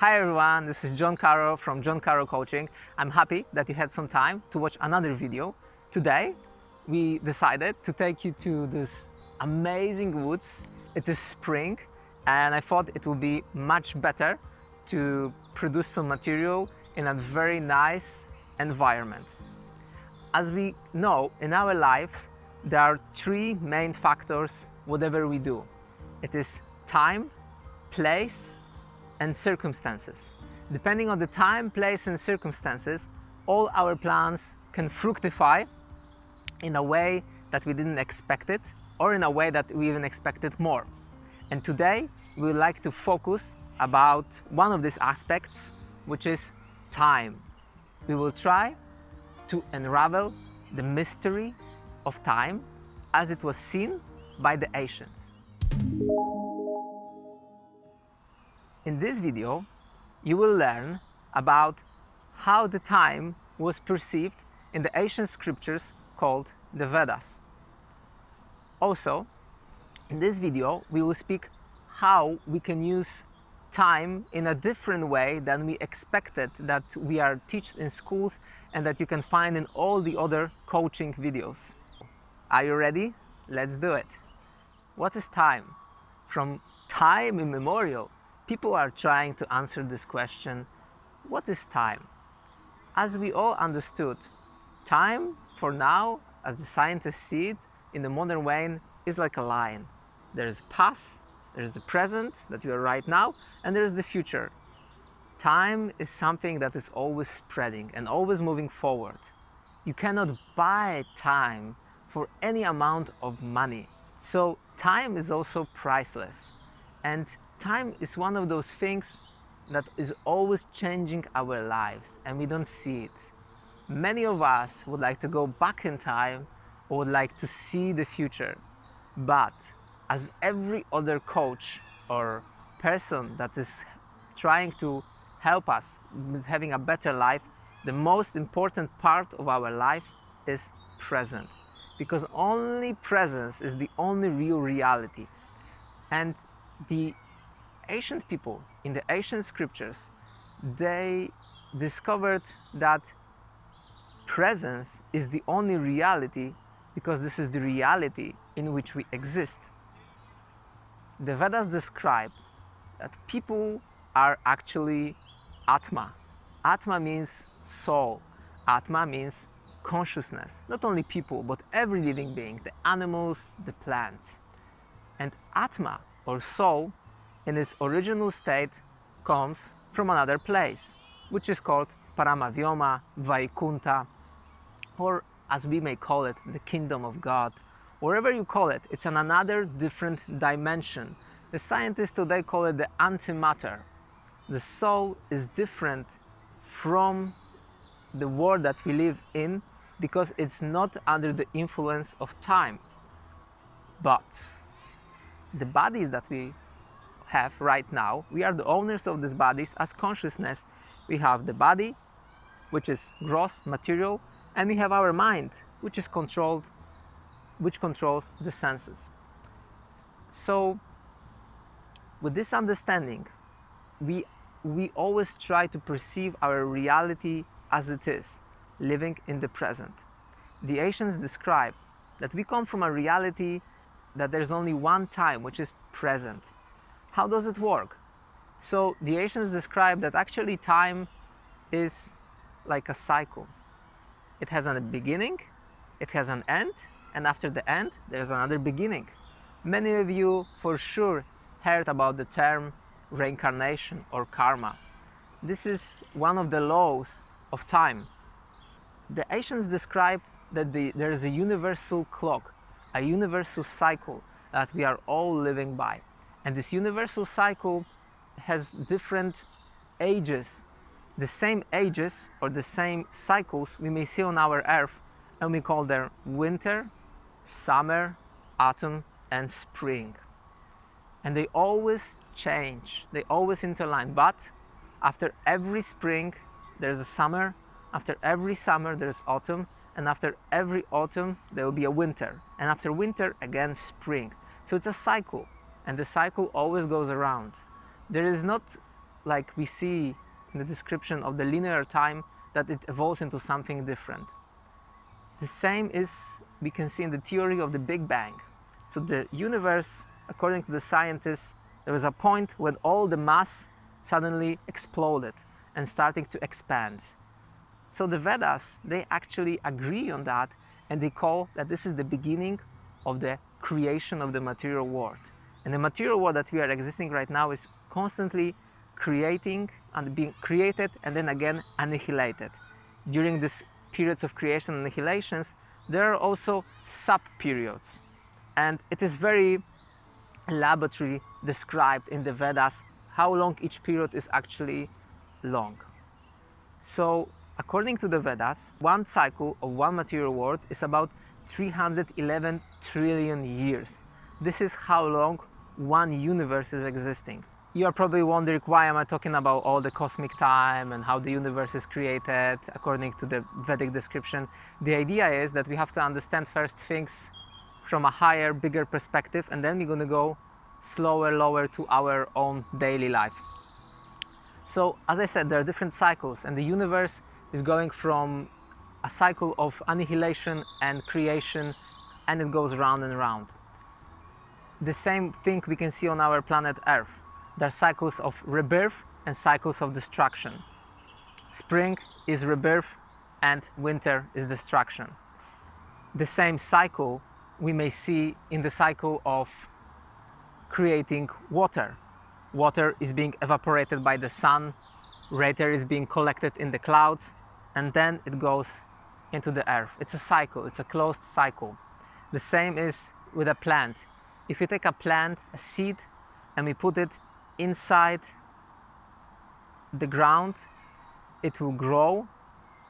Hi everyone, this is John Karol from John Karol Coaching. I'm happy that you had some time to watch another video. Today we decided to take you to this amazing woods. It is spring and I thought it would be much better to produce some material in a very nice environment. As we know, in our life there are three main factors whatever we do. It is time, place and circumstances. Depending on the time, place and circumstances, all our plans can fructify in a way that we didn't expect it, or in a way that we even expected more. And today we would like to focus about one of these aspects, which is time. We will try to unravel the mystery of time as it was seen by the ancients. In this video, you will learn about how the time was perceived in the ancient scriptures called the Vedas. Also, in this video, we will speak how we can use time in a different way than we expected that we are taught in schools and that you can find in all the other coaching videos. Are you ready? Let's do it. What is time? From time immemorial, people are trying to answer this question, what is time? As we all understood, time for now, as the scientists see it, in the modern way, is like a line. There is the past, there is the present that you are right now, and there is the future. Time is something that is always spreading and always moving forward. You cannot buy time for any amount of money. So time is also priceless. And time is one of those things that is always changing our lives and we don't see it. Many of us would like to go back in time or would like to see the future. But as every other coach or person that is trying to help us with having a better life, the most important part of our life is present. Because only presence is the only real reality. And the ancient people in the ancient scriptures, they discovered that presence is the only reality because this is the reality in which we exist. The Vedas describe that people are actually Atma. Atma means soul. Atma means consciousness. Not only people, but every living being, the animals, the plants. And Atma, or soul, in its original state comes from another place, which is called Paramavyoma, Vaikunta, or as we may call it, the kingdom of God. Wherever you call it, it's in another different dimension. The scientists today call it the antimatter. The soul is different from the world that we live in because it's not under the influence of time. But the bodies that we have right now, we are the owners of these bodies as consciousness. We have the body, which is gross material, and we have our mind, which controls the senses. So with this understanding, we always try to perceive our reality as it is, living in the present. The ancients describe that we come from a reality that there's only one time, which is present. How does it work? So the ancients describe that actually time is like a cycle. It has a beginning, it has an end, and after the end, there's another beginning. Many of you for sure heard about the term reincarnation or karma. This is one of the laws of time. The ancients describe that there is a universal clock, a universal cycle that we are all living by. And this universal cycle has different ages. The same ages or the same cycles we may see on our earth, and we call them winter, summer, autumn and spring. And they always change, they always interline. But after every spring there's a summer, after every summer there's autumn, and after every autumn there will be a winter, and after winter again spring. So it's a cycle, and the cycle always goes around. There is not like we see in the description of the linear time, that it evolves into something different. The same is we can see in the theory of the Big Bang. So the universe, according to the scientists, there was a point when all the mass suddenly exploded and starting to expand. So the Vedas, they actually agree on that, and they call that this is the beginning of the creation of the material world. And the material world that we are existing right now is constantly creating and being created and then again annihilated. During these periods of creation and annihilations, there are also sub-periods. And it is very elaborately described in the Vedas how long each period is actually long. So according to the Vedas, one cycle of one material world is about 311 trillion years. This is how long one universe is existing. You are probably wondering, why am I talking about all the cosmic time and how the universe is created according to the Vedic description? The idea is that we have to understand first things from a higher, bigger perspective, and then we're going to go slower, lower to our own daily life. So, as I said, there are different cycles, and the universe is going from a cycle of annihilation and creation, and it goes round and round. The same thing we can see on our planet Earth. There are cycles of rebirth and cycles of destruction. Spring is rebirth and winter is destruction. The same cycle we may see in the cycle of creating water. Water is being evaporated by the sun, water is being collected in the clouds, and then it goes into the earth. It's a cycle, it's a closed cycle. The same is with a plant. If you take a plant, a seed, and we put it inside the ground, it will grow,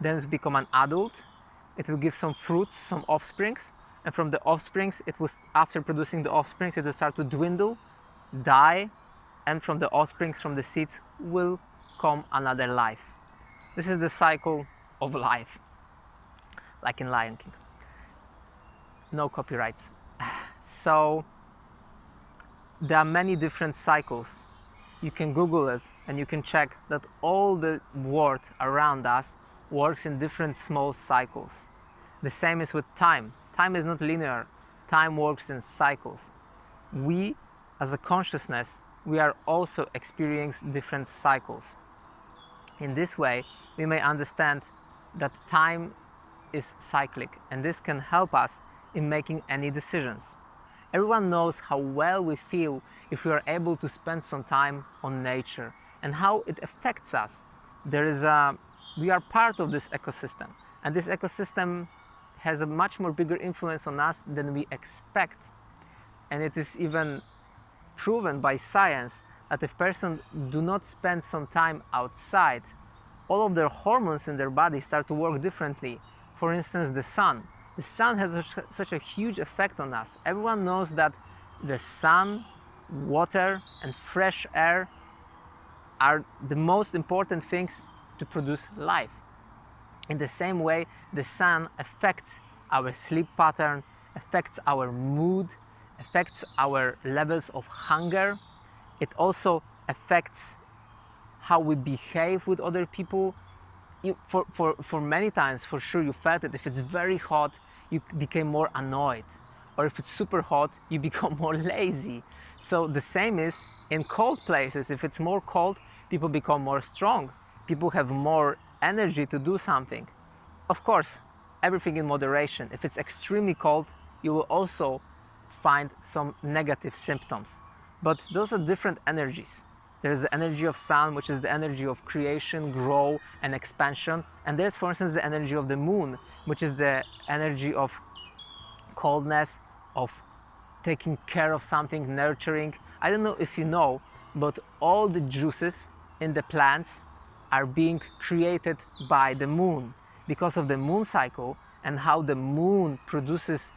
then it will become an adult, it will give some fruits, some offsprings, and from the offsprings, after producing the offsprings, it will start to dwindle, die, and from the offsprings, from the seeds, will come another life. This is the cycle of life, like in Lion King. No copyrights. So there are many different cycles. You can Google it and you can check that all the world around us works in different small cycles. The same is with time. Time is not linear. Time works in cycles. We, as a consciousness, we are also experiencing different cycles. In this way, we may understand that time is cyclic, and this can help us in making any decisions. Everyone knows how well we feel if we are able to spend some time on nature and how it affects us. We are part of this ecosystem, and this ecosystem has a much more bigger influence on us than we expect. And it is even proven by science that if persons do not spend some time outside, all of their hormones in their body start to work differently. For instance, the sun. The sun has such a huge effect on us. Everyone knows that the sun, water, and fresh air are the most important things to produce life. In the same way, the sun affects our sleep pattern, affects our mood, affects our levels of hunger. It also affects how we behave with other people. For many times, for sure, you felt it. If it's very hot, you became more annoyed. Or if it's super hot, you become more lazy. So the same is in cold places. If it's more cold, people become more strong. People have more energy to do something. Of course, everything in moderation. If it's extremely cold, you will also find some negative symptoms. But those are different energies. There's the energy of sun, which is the energy of creation, grow, and expansion. And there's, for instance, the energy of the moon, which is the energy of coldness, of taking care of something, nurturing. I don't know if you know, but all the juices in the plants are being created by the moon because of the moon cycle and how the moon produces,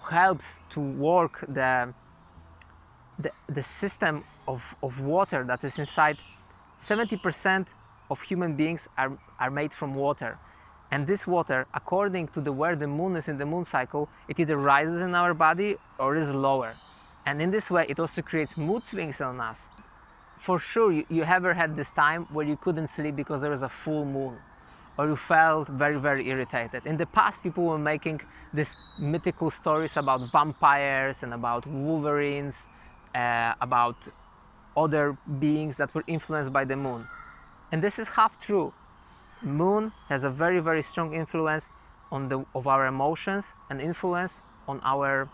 helps to work the system of water that is inside. 70% of human beings are made from water. And this water, according to where the moon is in the moon cycle, it either rises in our body or is lower. And in this way, it also creates mood swings on us. For sure, you ever had this time where you couldn't sleep because there was a full moon, or you felt very, very irritated. In the past, people were making these mythical stories about vampires and about wolverines, about other beings that were influenced by the moon. And this is half true. Moon has a very, very strong influence on of our emotions and influence on our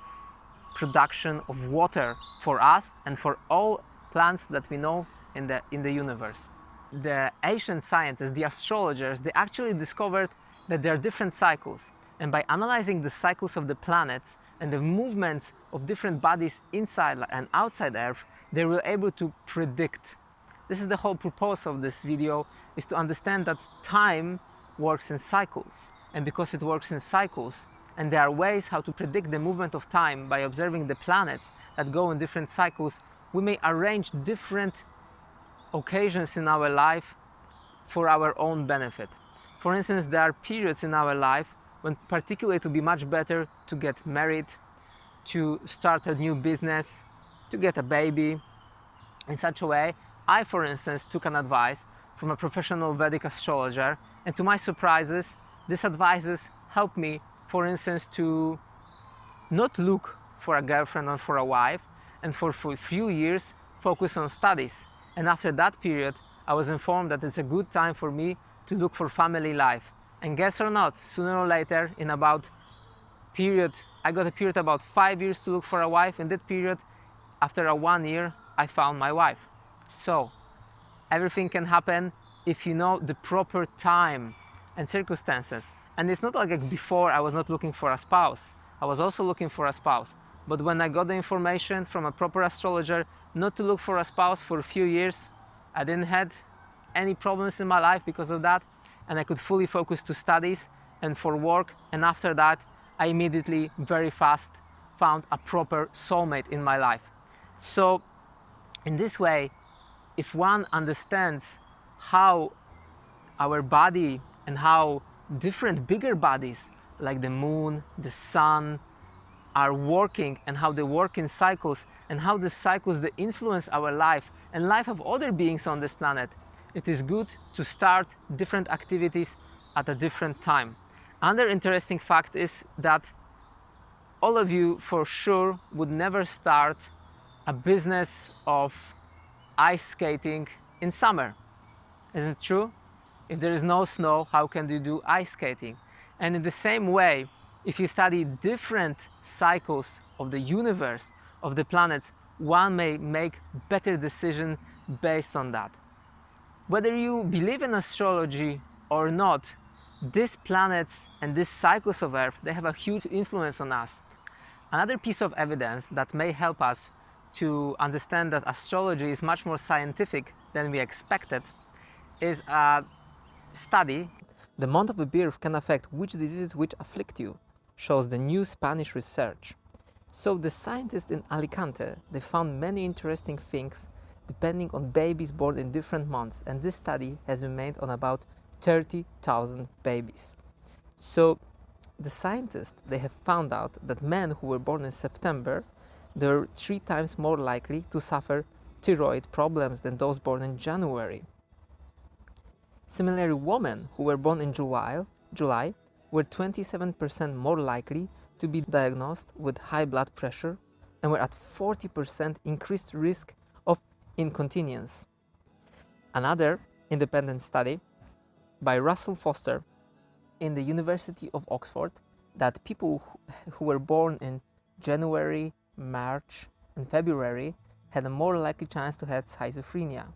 production of water for us and for all plants that we know in the universe. The ancient scientists, the astrologers, they actually discovered that there are different cycles. And by analyzing the cycles of the planets and the movements of different bodies inside and outside Earth, they were able to predict. This is the whole purpose of this video, is to understand that time works in cycles. And because it works in cycles, and there are ways how to predict the movement of time by observing the planets that go in different cycles, we may arrange different occasions in our life for our own benefit. For instance, there are periods in our life when particularly it would be much better to get married, to start a new business, to get a baby. In such a way, I, for instance, took an advice from a professional Vedic astrologer, and to my surprises, these advices helped me, for instance, to not look for a girlfriend or for a wife, and for a few years focus on studies. And after that period, I was informed that it's a good time for me to look for family life. And guess or not, sooner or later, in about I got a period about 5 years to look for a wife. In that period, after 1 year, I found my wife. So, everything can happen if you know the proper time and circumstances. And it's not like before I was not looking for a spouse. I was also looking for a spouse. But when I got the information from a proper astrologer not to look for a spouse for a few years, I didn't have any problems in my life because of that, and I could fully focus to studies and for work. And after that, I immediately, very fast, found a proper soulmate in my life. So in this way, if one understands how our body and how different bigger bodies like the moon, the sun, are working, and how they work in cycles, and how the cycles they influence our life and life of other beings on this planet, it is good to start different activities at a different time. Another interesting fact is that all of you for sure would never start a business of ice skating in summer. Isn't it true? If there is no snow, how can you do ice skating? And in the same way, if you study different cycles of the universe, of the planets, one may make better decisions based on that. Whether you believe in astrology or not, these planets and these cycles of Earth, they have a huge influence on us. Another piece of evidence that may help us to understand that astrology is much more scientific than we expected is a study. The month of the birth can affect which diseases which afflict you, shows the new Spanish research. So the scientists in Alicante, they found many interesting things depending on babies born in different months, and this study has been made on about 30,000 babies. So the scientists, they have found out that men who were born in September, they were 3 times more likely to suffer thyroid problems than those born in January. Similarly, women who were born in July were 27% more likely to be diagnosed with high blood pressure and were at 40% increased risk of incontinence. Another independent study by Russell Foster in the University of Oxford, that people who were born in January, March and February had a more likely chance to have schizophrenia.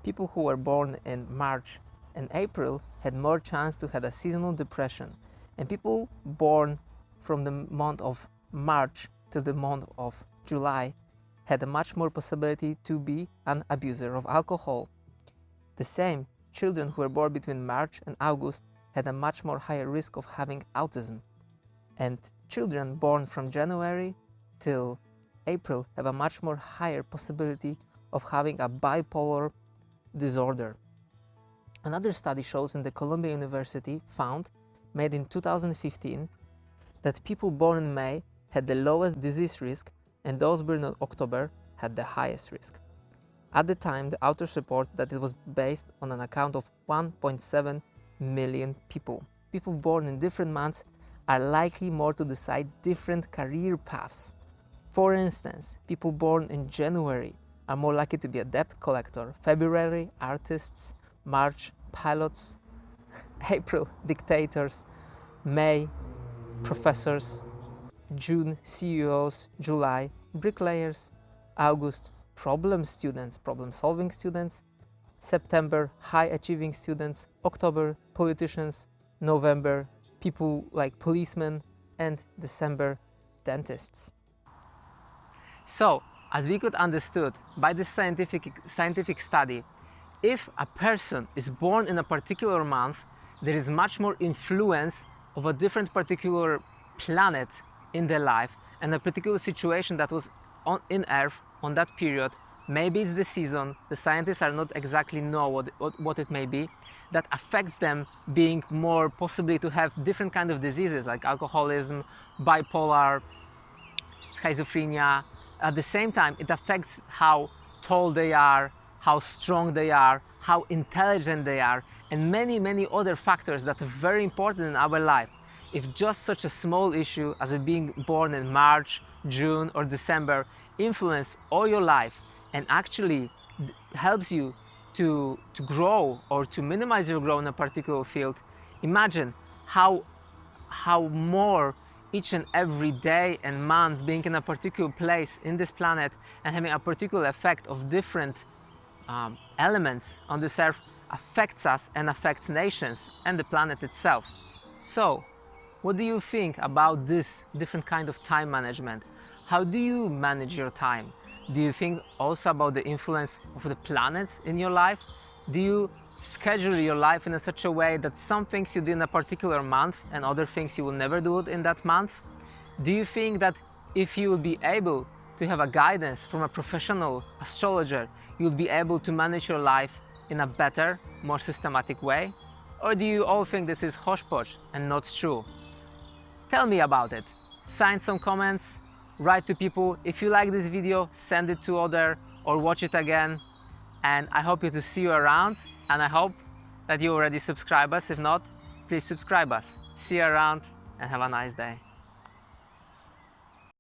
People who were born in March and April had more chance to have a seasonal depression, and people born from the month of March to the month of July had a much more possibility to be an abuser of alcohol. The same, children who were born between March and August had a much more higher risk of having autism, and children born from January till April have a much more higher possibility of having a bipolar disorder. Another study shows in the Columbia University found, made in 2015, that people born in May had the lowest disease risk and those born in October had the highest risk. At the time, the authors report that it was based on an account of 1.7 million people. People born in different months are likely more to decide different career paths. For instance, people born in January are more likely to be a debt collector, February, artists, March, pilots, April, dictators, May, professors, June, CEOs, July, bricklayers, August, problem-solving students, September, high-achieving students, October, politicians, November, people like policemen, and December, dentists. So, as we could understood by this scientific study, if a person is born in a particular month, there is much more influence of a different particular planet in their life and a particular situation that was in Earth on that period. Maybe it's the season, the scientists are not exactly know what it may be, that affects them being more possibly to have different kind of diseases like alcoholism, bipolar, schizophrenia. At the same time, it affects how tall they are, how strong they are, how intelligent they are, and many other factors that are very important in our life. If just such a small issue as being born in March, June or December influence all your life and actually helps you to grow or to minimize your growth in a particular field, imagine how more each and every day and month being in a particular place in this planet and having a particular effect of different elements on this earth affects us and affects nations and the planet itself. So, what do you think about this different kind of time management? How do you manage your time? Do you think also about the influence of the planets in your life? Do you schedule your life in such a way that some things you do in a particular month and other things you will never do it in that month? Do you think that if you will be able to have a guidance from a professional astrologer, you'll be able to manage your life in a better, more systematic way? Or do you all think this is hodgepodge and not true? Tell me about it. Sign some comments, write to people. If you like this video, send it to other or watch it again. And I hope to see you around, and I hope that you already subscribe us. If not, please subscribe us. See you around and have a nice day.